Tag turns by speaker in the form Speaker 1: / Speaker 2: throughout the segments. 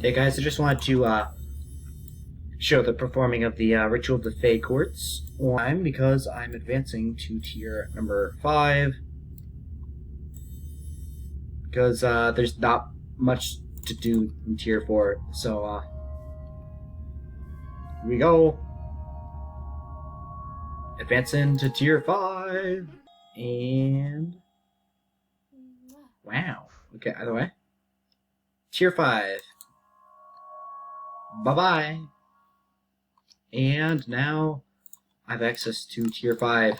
Speaker 1: Hey guys, I just wanted to show the performing of the Ritual of the Fey Courts online because I'm advancing to tier number 5 because there's not much to do in tier 4, so here we go. Advancing to tier 5 and wow. Okay, either way. Tier 5. Bye-bye. And now I have access to tier 5.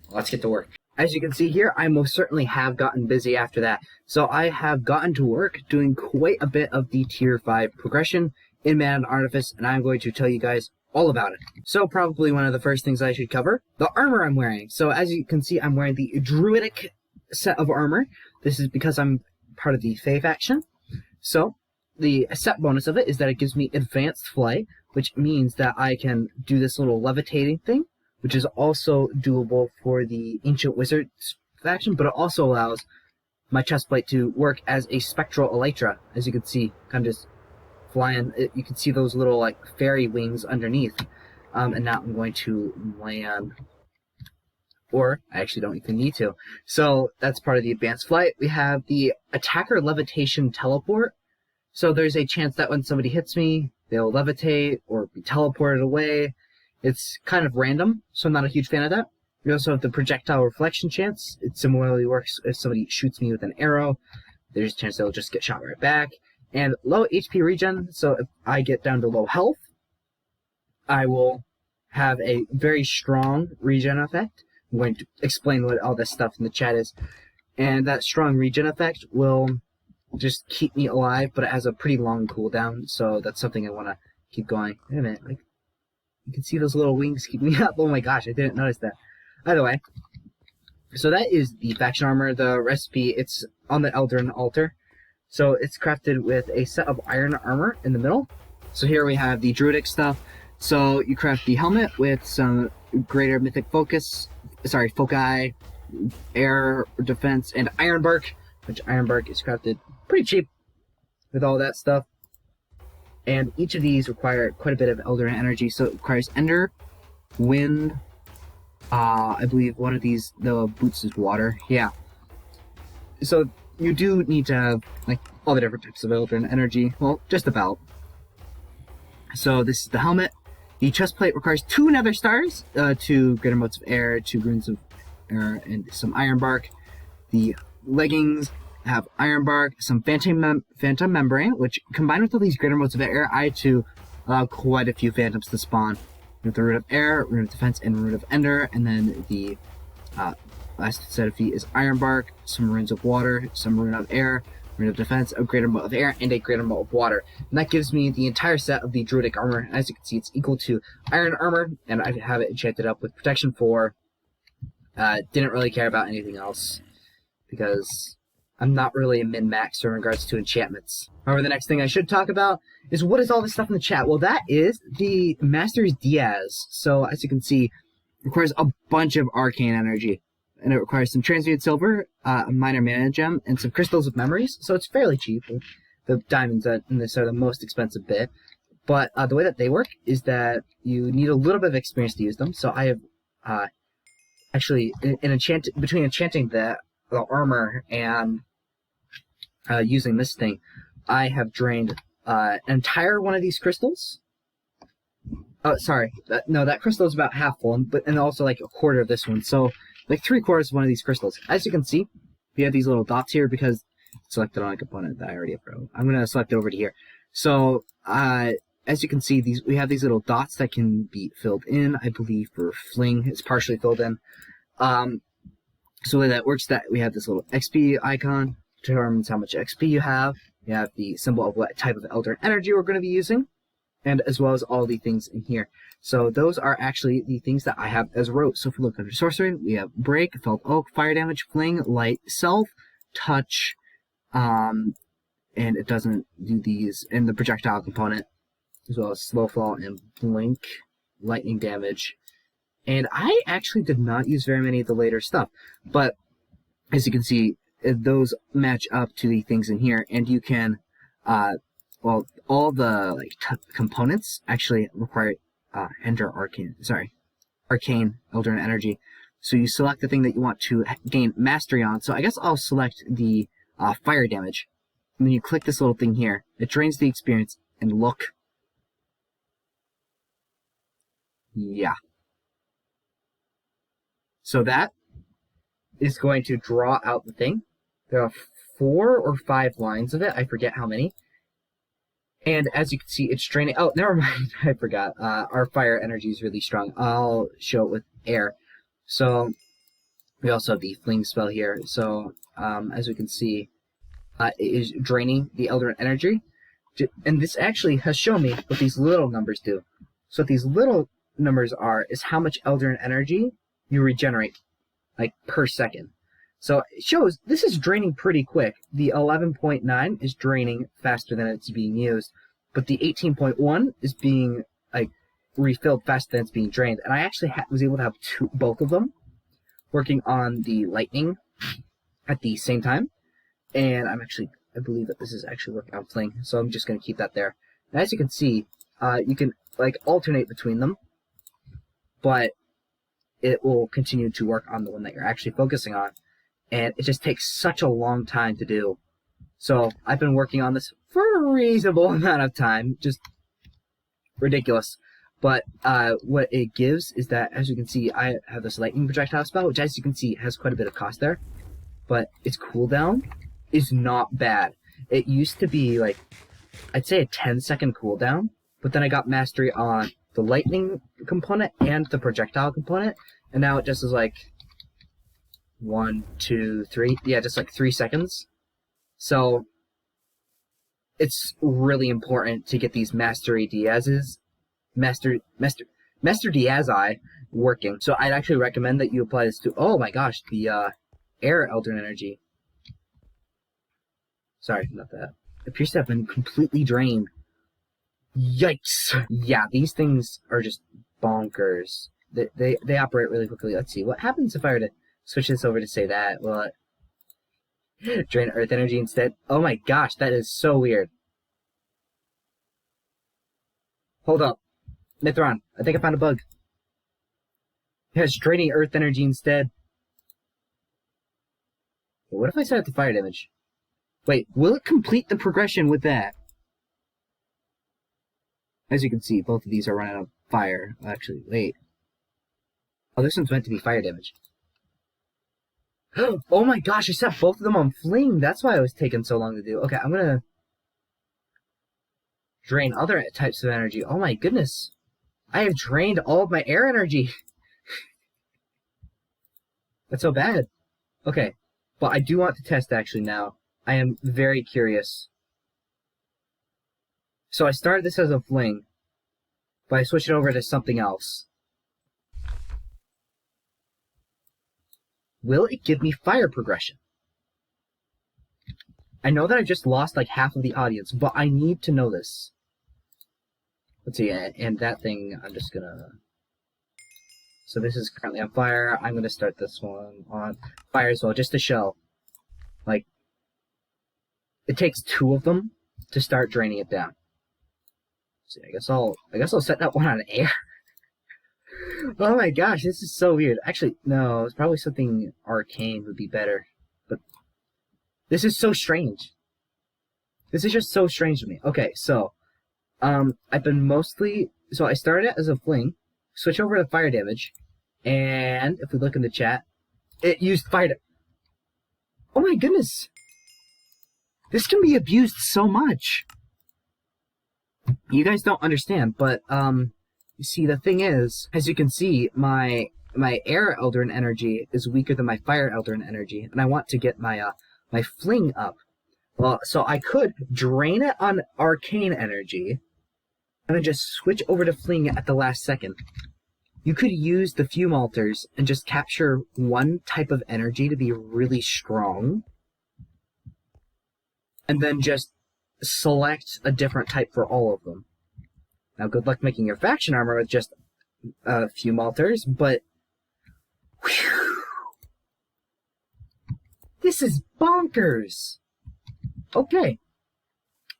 Speaker 1: Let's get to work. As you can see here, I most certainly have gotten busy after that. So I have gotten to work doing quite a bit of the tier 5 progression in Mana and Artifice, and I'm going to tell you guys all about it. So probably one of the first things I should cover, the armor I'm wearing. So as you can see, I'm wearing the Druidic set of armor. This is because I'm part of the Fey faction. So the set bonus of it is that it gives me advanced flight, which means that I can do this little levitating thing, which is also doable for the Ancient Wizards faction, but it also allows my chestplate to work as a spectral elytra. As you can see, kind of just flying. You can see those little like fairy wings underneath. And now I'm going to land, or I actually don't even need to. So that's part of the advanced flight. We have the attacker levitation teleport. So there's a chance that when somebody hits me, they'll levitate or be teleported away. It's kind of random, so I'm not a huge fan of that. We also have the projectile reflection chance. It similarly works if somebody shoots me with an arrow. There's a chance they'll just get shot right back. And low HP regen, so if I get down to low health, I will have a very strong regen effect. I'm going to explain what all this stuff in the chat is. And that strong regen effect will just keep me alive, but it has a pretty long cooldown, so that's something I want to keep going. Wait a minute, like, you can see those little wings keep me up. Oh my gosh, I didn't notice that. Either way, so that is the faction armor. The recipe, it's on the Eldrin altar. So it's crafted with a set of iron armor in the middle. So here we have the Druidic stuff. So you craft the helmet with some greater mythic foci, air defense, and iron bark, which iron bark is crafted pretty cheap with all that stuff. And each of these require quite a bit of Eldrin energy. So it requires Ender, Wind, I believe one of these, the boots is water. Yeah. So you do need to have like all the different types of Eldrin energy. Well, just about. So this is the helmet. The chest plate requires 2 nether stars, 2 greater motes of air, 2 runes of air, and some iron bark. The leggings have iron bark, some phantom membrane, which combined with all these greater motes of air, I had to allow quite a few phantoms to spawn. With the rune of air, rune of defense, and rune of ender, and then the last set of feet is iron bark, some runes of water, some rune of air, rune of defense, a greater mote of air, and a greater mote of water. And that gives me the entire set of the Druidic armor. As you can see, it's equal to iron armor, and I have it enchanted up with protection 4. Didn't really care about anything else, because I'm not really a min-max in regards to enchantments. However, the next thing I should talk about is what is all this stuff in the chat? Well, that is the Master's Diaz. So, as you can see, it requires a bunch of arcane energy. And it requires some transmuted silver, a minor mana gem, and some crystals of memories. So it's fairly cheap. The diamonds in this are the most expensive bit. But the way that they work is that you need a little bit of experience to use them. So I have actually, between enchanting the armor and using this thing, I have drained an entire one of these crystals. Oh, sorry. No, that crystal is about half full, and also like a quarter of this one. So, like 3/4 of one of these crystals. As you can see, we have these little dots here because it's selected on a component that I already have. I'm going to select it over to here. So, as you can see, we have these little dots that can be filled in. I believe for Fling, it's partially filled in. So the way that works, that we have this little XP icon, determines how much XP you have. You have the symbol of what type of Eldrin energy we're going to be using, and as well as all the things in here. So those are actually the things that I have as rotes. So if we look under sorcery, we have break, felt oak, fire damage, fling, light, self, touch, and it doesn't do these, and the projectile component, as well as slow fall and blink, lightning damage. And I actually did not use very many of the later stuff, but as you can see, those match up to the things in here, and you can well, all the like components actually require enter arcane Elder Energy. So you select the thing that you want to gain mastery on. So I guess I'll select the fire damage. And then you click this little thing here. It drains the experience, and look. Yeah. So that is going to draw out the thing. There are 4 or 5 lines of it. I forget how many. And as you can see, it's draining. Oh, never mind. I forgot. Our fire energy is really strong. I'll show it with air. So we also have the fling spell here. So as we can see, it is draining the Elder Energy. And this actually has shown me what these little numbers do. So what these little numbers are is how much Elder Energy you regenerate, like, per second. So it shows this is draining pretty quick. The 11.9 is draining faster than it's being used, but the 18.1 is being like refilled faster than it's being drained. And I actually was able to have both of them working on the lightning at the same time. And I believe that this is actually working on fling, so I'm just going to keep that there. And as you can see, you can like alternate between them, but it will continue to work on the one that you're actually focusing on. And it just takes such a long time to do. So I've been working on this for a reasonable amount of time. Just ridiculous. But what it gives is that, as you can see, I have this lightning projectile spell, which, as you can see, has quite a bit of cost there. But its cooldown is not bad. It used to be, like, I'd say a 10-second cooldown. But then I got mastery on the lightning component and the projectile component. And now it just is like 1, 2, 3. Yeah, just like 3 seconds. So it's really important to get these Master Diazi working. So I'd actually recommend that you apply this to, oh my gosh, the Air Elder Energy. Sorry, not that. It appears to have been completely drained. Yikes! Yeah, these things are just bonkers. They operate really quickly. Let's see, what happens if I were to switch this over to say that? Will it drain Earth Energy instead? Oh my gosh, that is so weird. Hold up. Mithron, I think I found a bug. Yeah, it's draining Earth Energy instead. What if I set it to fire damage? Wait, will it complete the progression with that? As you can see, both of these are running out of fire. Actually, wait. Oh, this one's meant to be fire damage. Oh my gosh, I set both of them on fling. That's why it was taking so long to do. Okay, I'm gonna drain other types of energy. Oh my goodness. I have drained all of my air energy. That's so bad. Okay, but I do want to test actually now. I am very curious. So I started this as a fling, but I switched it over to something else. Will it give me fire progression? I know that I just lost like half of the audience, but I need to know this. Let's see, and that thing, I'm just gonna... So this is currently on fire. I'm gonna start this one on fire as well, just to show. Like, it takes 2 of them to start draining it down. See, I guess I'll set that one on air. Oh my gosh, this is so weird. Actually, no, it's probably something arcane would be better. But this is so strange. This is just so strange to me. Okay, so I've been so I started it as a fling, switch over to fire damage, and if we look in the chat, it used fire. Oh my goodness. This can be abused so much. You guys don't understand, but you see, the thing is, as you can see, my air Eldarin energy is weaker than my fire Eldarin energy, and I want to get my my fling up. Well, so I could drain it on arcane energy, and then just switch over to fling at the last second. You could use the fume altars and just capture one type of energy to be really strong, and then just select a different type for all of them. Now, good luck making your faction armor with just fume altars, but whew, this is bonkers. Okay,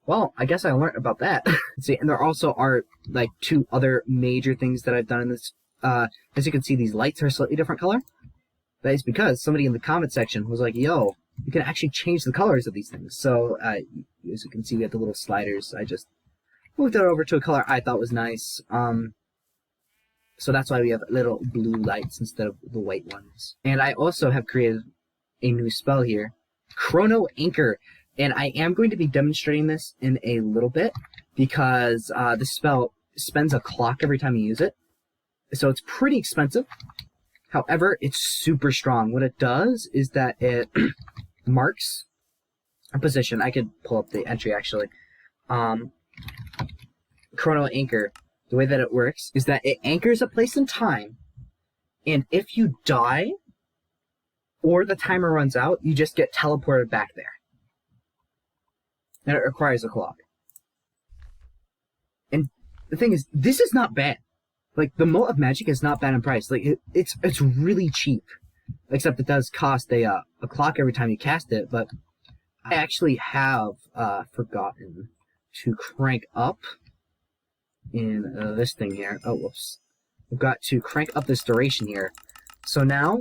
Speaker 1: Well, I guess I learned about that. See, and there also are like 2 other major things that I've done in this. As you can see, these lights are a slightly different color. That is because somebody in the comment section was like, yo, you can actually change the colors of these things. So, as you can see, we have the little sliders. I just moved it over to a color I thought was nice. So that's why we have little blue lights instead of the white ones. And I also have created a new spell here, Chrono Anchor. And I am going to be demonstrating this in a little bit because the spell spends a clock every time you use it. So it's pretty expensive. However, it's super strong. What it does is that it marks a position. I could pull up the entry actually. Chrono Anchor. The way that it works is that it anchors a place in time, and if you die or the timer runs out, you just get teleported back there. And it requires a clock. And the thing is, this is not bad. Like, the Mote of Magic is not bad in price. Like, it's really cheap. Except it does cost a clock every time you cast it, but I actually have forgotten to crank up in this thing here. Oh, whoops. I've got to crank up this duration here. So now,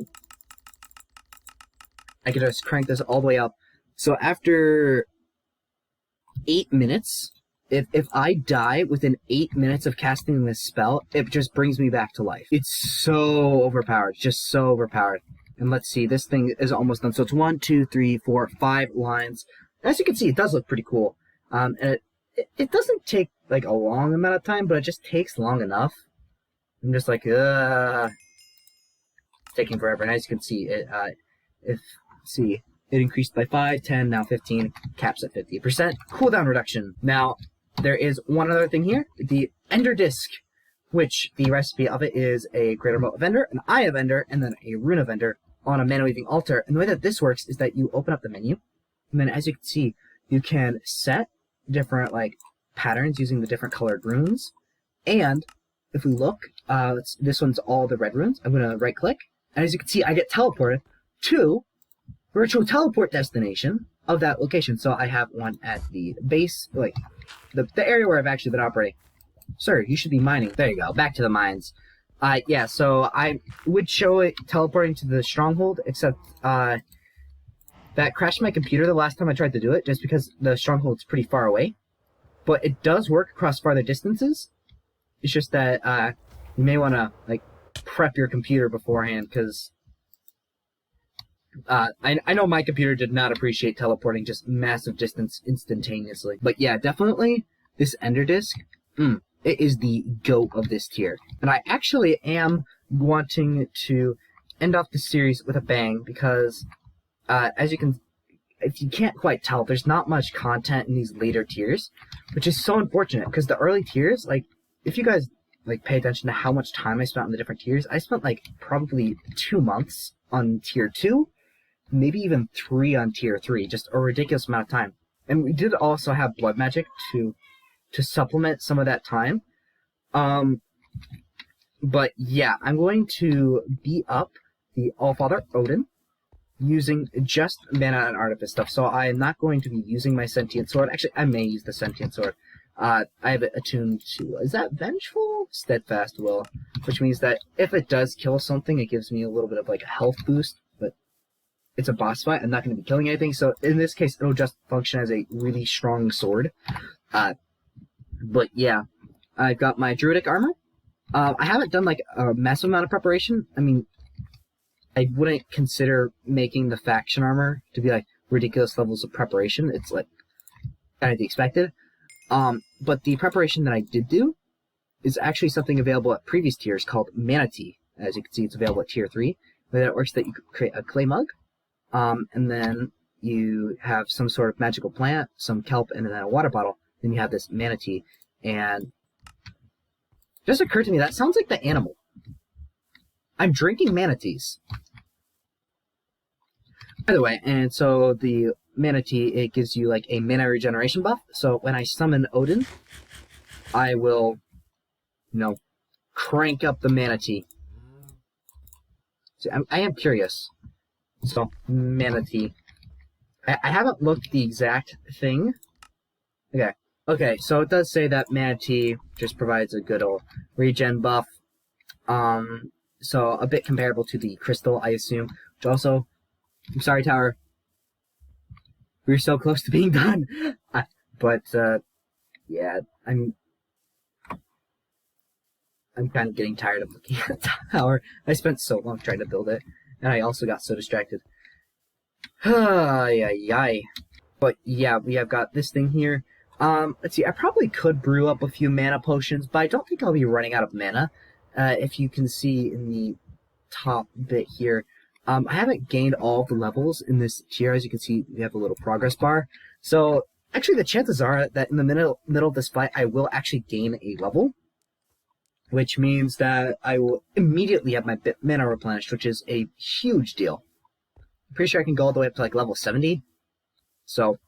Speaker 1: I can just crank this all the way up. So after 8 minutes, if I die within 8 minutes of casting this spell, it just brings me back to life. It's so overpowered, just so overpowered. And let's see, this thing is almost done. So it's 1, 2, 3, 4, 5 lines. As you can see, it does look pretty cool. And it doesn't take like a long amount of time, but it just takes long enough. I'm just like, it's taking forever. And as you can see, it increased by 5, 10, now 15, caps at 50%. Cooldown reduction. Now, there is one other thing here, the Ender Disc, which the recipe of it is a Greater Mote of Ender, an Eye of Ender, and then a Rune of Ender on a Mana Weaving altar. And the way that this works is that you open up the menu, and then as you can see, you can set different like patterns using the different colored runes. And if we look, this one's all the red runes. I'm going to right click, and as you can see, I get teleported to virtual teleport destination of that location. So I have one at the base, like the area where I've actually been operating. Sir, you should be mining. There you go. Back to the mines. Yeah, so I would show it teleporting to the stronghold, except that crashed my computer the last time I tried to do it, just because the stronghold's pretty far away. But it does work across farther distances. It's just that you may want to like prep your computer beforehand, because I know my computer did not appreciate teleporting just massive distance instantaneously. But yeah, definitely this Ender Disc, it is the GOAT of this tier. And I actually am wanting to end off the series with a bang, because as you can, if you can't quite tell, there's not much content in these later tiers, which is so unfortunate, because the early tiers, like, if you guys like pay attention to how much time I spent on the different tiers, I spent like probably 2 months on tier 2, maybe even 3 on tier 3, just a ridiculous amount of time. And we did also have blood magic to supplement some of that time. But yeah, I'm going to beat up the Allfather Odin using just Mana and Artifice stuff. So I am not going to be using my Sentient Sword. Actually, I may use the Sentient Sword. I have it attuned to, is that Vengeful? Steadfast Will, which means that if it does kill something, it gives me a little bit of like a health boost, but it's a boss fight. I'm not going to be killing anything, so in this case, it'll just function as a really strong sword. But yeah, I've got my Druidic armor. I haven't done like a massive amount of preparation. I mean, I wouldn't consider making the faction armor to be like ridiculous levels of preparation. It's like kind of the expected. But the preparation that I did do is actually something available at previous tiers called Manatee. As you can see, it's available at tier 3. The way that it works is that you create a clay mug, and then you have some sort of magical plant, some kelp, and then a water bottle. Then you have this Manatee, and it just occurred to me, that sounds like the animal. I'm drinking manatees. By the way, and so the Manatee, it gives you like a mana regeneration buff. So when I summon Odin, I will, crank up the Manatee. So I am curious. So, Manatee. I haven't looked at the exact thing Okay. Okay, so it does say that Mana Tea just provides a good old regen buff. So a bit comparable to the crystal, I assume. Which also, I'm sorry, Tower. We're so close to being done. Yeah, I'm kind of getting tired of looking at the tower. I spent so long trying to build it, and I also got so distracted. Ay. But yeah, we have got this thing here. Let's see, I probably could brew up a few mana potions, but I don't think I'll be running out of mana. If you can see in the top bit here, I haven't gained all the levels in this tier. As you can see, we have a little progress bar. So, actually, the chances are that in the middle of this fight, I will actually gain a level, which means that I will immediately have my mana replenished, which is a huge deal. I'm pretty sure I can go all the way up to like level 70. So,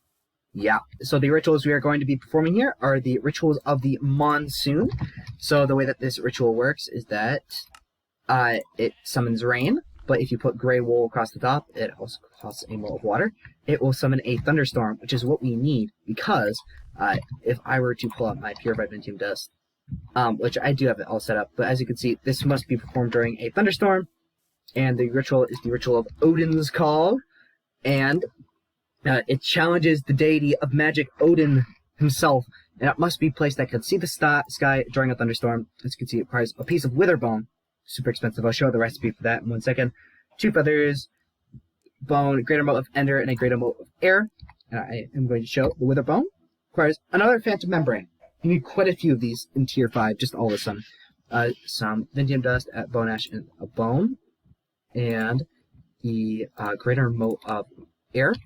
Speaker 1: yeah. So the rituals we are going to be performing here are the rituals of the monsoon. So the way that this ritual works is that it summons rain, but if you put gray wool across the top, it also costs a mole of water. It will summon a thunderstorm, which is what we need, because if I were to pull out my purified Ventium dust, which I do have it all set up, but as you can see, this must be performed during a thunderstorm, and the ritual is the ritual of Odin's Call, and it challenges the deity of magic, Odin himself, and it must be placed that can see the sky during a thunderstorm. As you can see, it requires a piece of wither bone. Super expensive. I'll show the recipe for that in 1 second. 2 feathers, bone, greater mote of ender, and a greater mote of air. And I am going to show the wither bone. Requires another phantom membrane. You need quite a few of these in tier 5, just all of some. Some Ventium dust, bone ash, and a bone. And the greater mote of air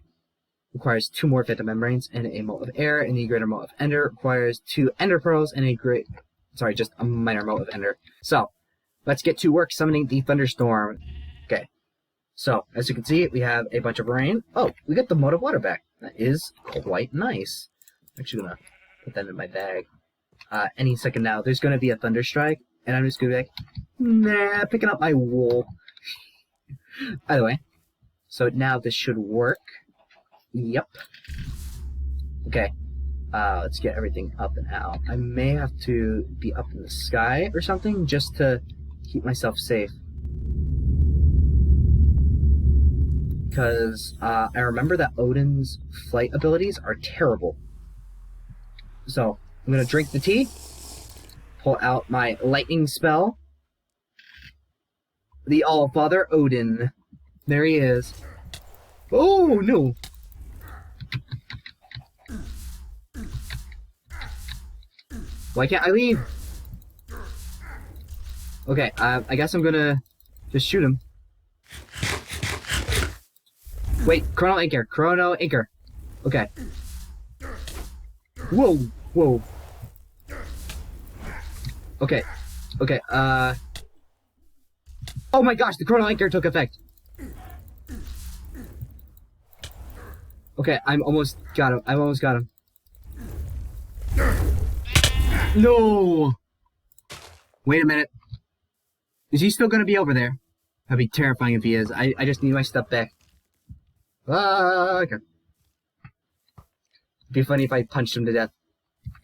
Speaker 1: requires 2 more phantom membranes and a mote of air, and the greater mote of ender requires 2 ender pearls and just a minor mote of ender. So, let's get to work summoning the thunderstorm. Okay, so as you can see, we have a bunch of rain. Oh, we got the mote of water back. That is quite nice. I'm actually gonna put that in my bag. Any second now, there's gonna be a thunderstrike, and I'm just gonna be like, nah, picking up my wool. By the way, so now this should work. Yep. Okay. Let's get everything up and out. I may have to be up in the sky or something just to keep myself safe. Because I remember that Odin's flight abilities are terrible. So, I'm going to drink the tea, pull out my lightning spell. The All-Father Odin. There he is. Oh, no! Why can't I leave? Okay, I guess I'm gonna just shoot him. Wait, Chrono Anchor. Okay. Whoa. Okay, oh my gosh, the Chrono Anchor took effect. Okay, I almost got him. No! Wait a minute. Is he still gonna be over there? That'd be terrifying if he is. I just need my stuff back. Okay. It'd be funny if I punched him to death.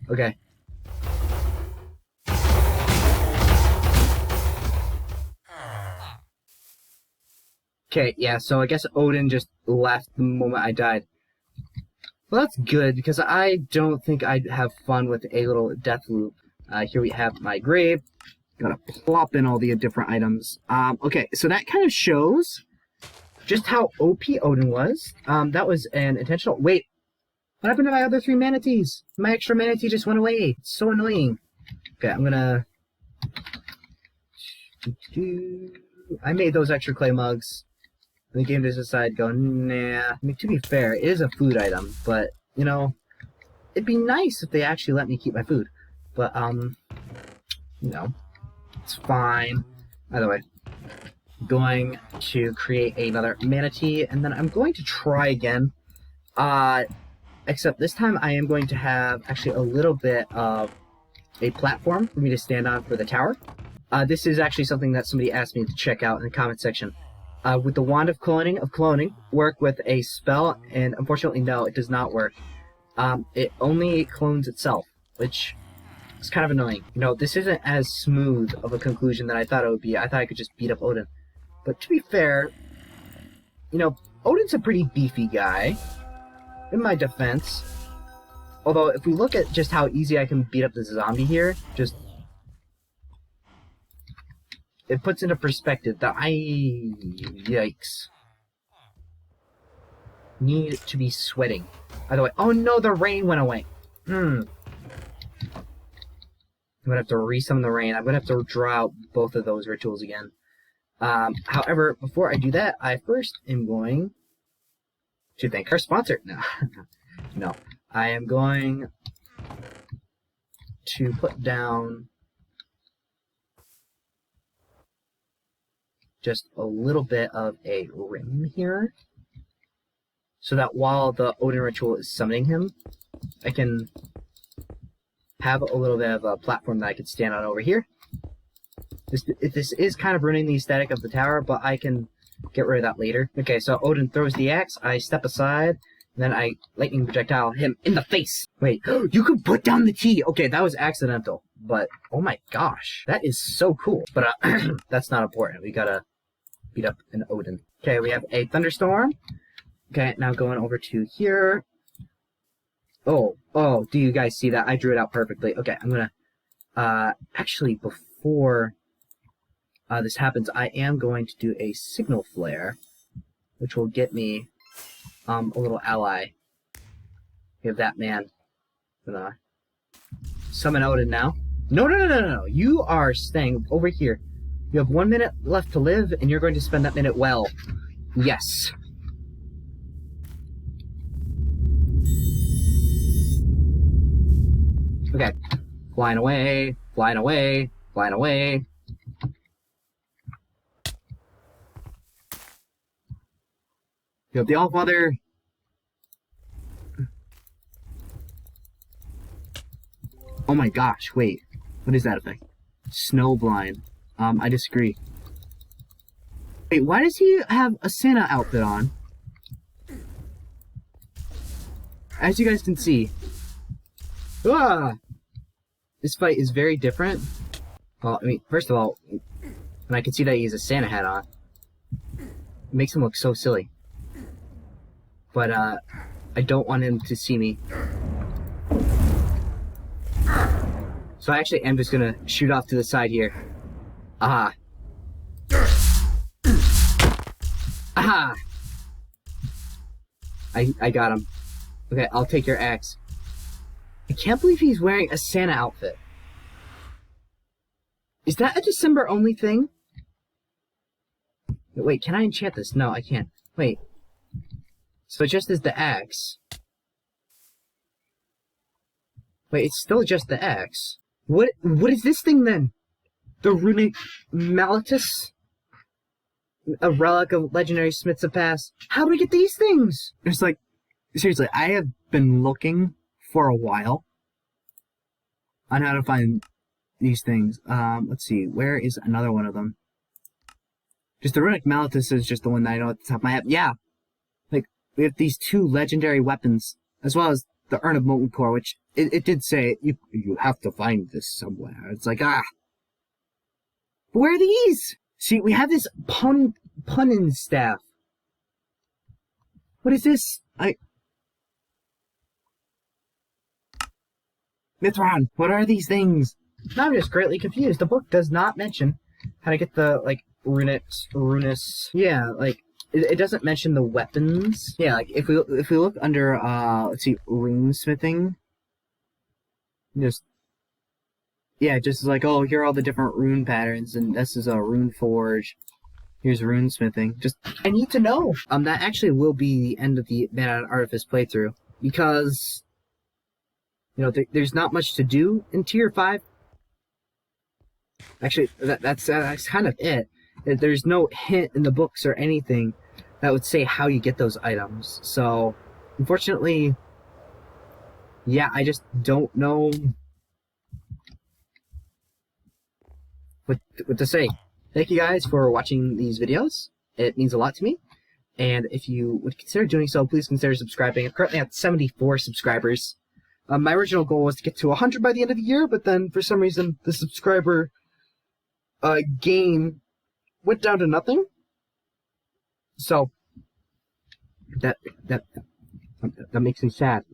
Speaker 1: Okay. Okay, yeah, so I guess Odin just left the moment I died. Well, that's good, because I don't think I'd have fun with a little death loop. Here we have my grave. Gotta plop in all the different items. Okay, so that kind of shows just how OP Odin was. That was an intentional... Wait, what happened to my other 3 manatees? My extra manatee just went away. It's so annoying. Okay, I'm gonna... I made those extra clay mugs. The game just decided to go, nah. I mean, to be fair, it is a food item, but, you know, it'd be nice if they actually let me keep my food. But, you know, it's fine. By the way, I'm going to create another manatee, and then I'm going to try again. Except this time I am going to have actually a little bit of a platform for me to stand on for the tower. This is actually something that somebody asked me to check out in the comment section. With the Wand of Cloning, work with a spell, and unfortunately, no, it does not work. it only clones itself, which is kind of annoying. You know, this isn't as smooth of a conclusion that I thought it would be. I thought I could just beat up Odin. But to be fair, you know, Odin's a pretty beefy guy, in my defense. Although, if we look at just how easy I can beat up this zombie here, just... it puts into perspective that yikes. Need to be sweating. By the way, oh no, the rain went away. I'm gonna have to resummon the rain. I'm gonna have to draw out both of those rituals again. However, before I do that, I first am going to thank our sponsor. No, no. I am going to put down just a little bit of a rim here, so that while the Odin ritual is summoning him, I can have a little bit of a platform that I can stand on over here. This is kind of ruining the aesthetic of the tower, but I can get rid of that later. Okay, so Odin throws the axe, I step aside, and then I lightning projectile him in the face. Wait, you can put down the key! Okay, that was accidental, but oh my gosh, that is so cool. But that's not important, we gotta beat up an Odin. Okay, we have a thunderstorm. Okay, now going over to here. Oh, do you guys see that? I drew it out perfectly. Okay, I'm gonna, actually, before this happens, I am going to do a signal flare, which will get me, a little ally. We have that man. I'm gonna summon Odin now. No, you are staying over here. You have 1 minute left to live, and you're going to spend that minute well. Yes. Okay. Flying away, flying away, flying away. You have the Allfather. Oh my gosh, wait. What is that effect? Snowblind. I disagree. Wait, why does he have a Santa outfit on? As you guys can see. This fight is very different. Well, I mean, first of all, and I can see that he has a Santa hat on. It makes him look so silly. But, I don't want him to see me. So I actually am just gonna shoot off to the side here. Aha. Aha! I got him. Okay, I'll take your axe. I can't believe he's wearing a Santa outfit. Is that a December only thing? Wait, can I enchant this? No, I can't. Wait. So it just is the axe. Wait, it's still just the axe. What is this thing then? The runic Malletus? A relic of legendary smiths of past. How do we get these things? It's like, seriously, I have been looking for a while on how to find these things. Let's see, where is another one of them? Just the runic Malletus is just the one that I know at the top of my head. Yeah, like, we have these two legendary weapons, as well as the Urn of Molten Core, which it did say, you have to find this somewhere. It's like, But where are these? See, we have this punnin staff. What is this? Mithron, what are these things? Now I'm just greatly confused. The book does not mention how to get the, like, runus. Yeah, like, it doesn't mention the weapons. Yeah, like, if we look under, let's see, runesmithing, just like, oh, here are all the different rune patterns, and this is a rune forge. Here's runesmithing. Just, I need to know. That actually will be the end of the Mana and Artifice playthrough, because, you know, there's not much to do in Tier 5. Actually, that's kind of it. There's no hint in the books or anything that would say how you get those items. So, unfortunately, yeah, I just don't know what to say. Thank you guys for watching these videos. It means a lot to me. And if you would consider doing so, please consider subscribing. I'm currently at 74 subscribers. My original goal was to get to 100 by the end of the year, but then for some reason the subscriber gain went down to nothing. So that makes me sad.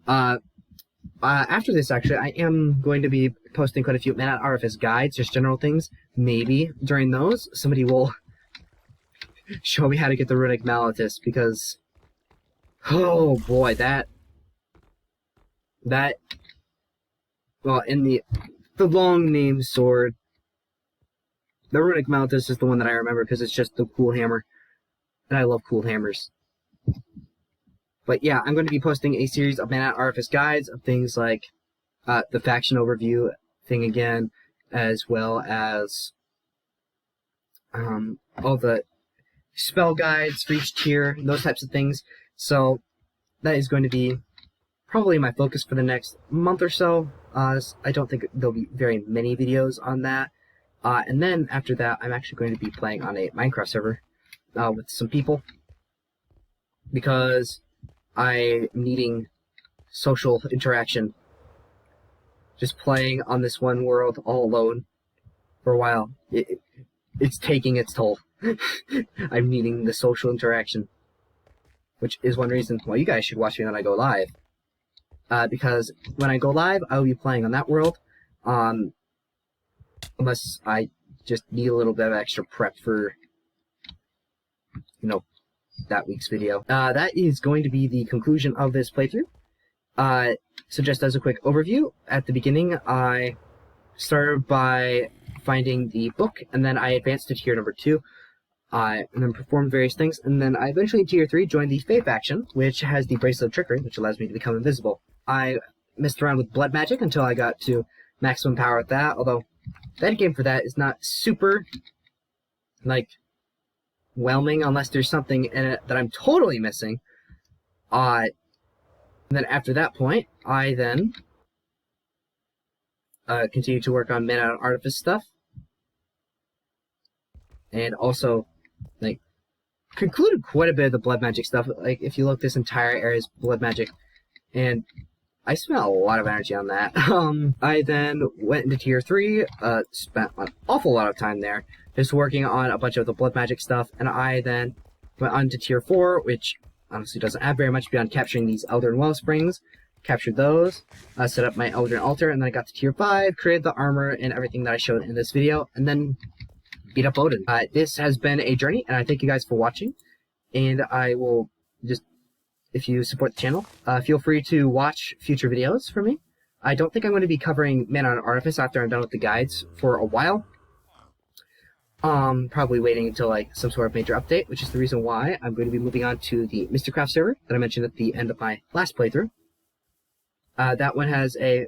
Speaker 1: After this, actually, I am going to be posting quite a few Mana and Artifice guides, just general things. Maybe during those, somebody will show me how to get the Runic Malletus, because, oh boy, well, in the long name sword, the Runic Malletus is the one that I remember because it's just the cool hammer, and I love cool hammers. But yeah, I'm going to be posting a series of Mana and Artifice guides of things like the faction overview thing again, as well as all the spell guides for each tier, those types of things. So that is going to be probably my focus for the next month or so. I don't think there'll be very many videos on that. And then after that, I'm actually going to be playing on a Minecraft server with some people, because I'm needing social interaction. Just playing on this one world all alone for a while, it's taking its toll. I'm needing the social interaction, which is one reason why you guys should watch me when I go live. Because when I go live, I will be playing on that world, unless I just need a little bit of extra prep for, that week's video. That is going to be the conclusion of this playthrough. So just as a quick overview, at the beginning, I started by finding the book, and then I advanced to tier number 2, and then performed various things, and then I eventually in tier 3 joined the Fae faction, which has the Bracelet of Trickery, which allows me to become invisible. I messed around with blood magic until I got to maximum power with that, although the end game for that is not super, whelming unless there's something in it that I'm totally missing. And then after that point, I then continue to work on Mana and Artifice stuff, and also concluded quite a bit of the blood magic stuff. If you look, this entire area is blood magic, and I spent a lot of energy on that. I then went into tier 3, spent an awful lot of time there just working on a bunch of the blood magic stuff, and I then went on to tier 4, which honestly doesn't have very much beyond capturing these Eldritch Wellsprings. Captured those, set up my Eldritch Altar, and then I got to tier 5, created the armor and everything that I showed in this video, and then beat up Odin. This has been a journey, and I thank you guys for watching, and I will just, if you support the channel, feel free to watch future videos from me. I don't think I'm going to be covering Mana and Artifice after I'm done with the guides for a while. Probably waiting until some sort of major update, which is the reason why I'm going to be moving on to the Mystercraft server that I mentioned at the end of my last playthrough. That one has a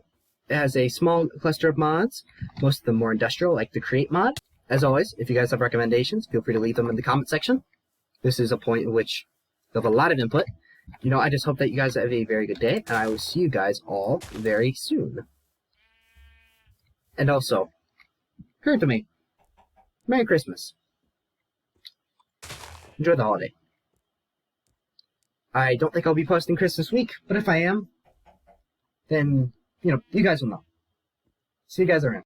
Speaker 1: small cluster of mods, most of them more industrial, like the Create mod. As always, if you guys have recommendations, feel free to leave them in the comment section. This is a point in which you have a lot of input. I just hope that you guys have a very good day, and I will see you guys all very soon. And also, hear to me. Merry Christmas. Enjoy the holiday. I don't think I'll be posting Christmas week, but if I am, then, you guys will know. See you guys around.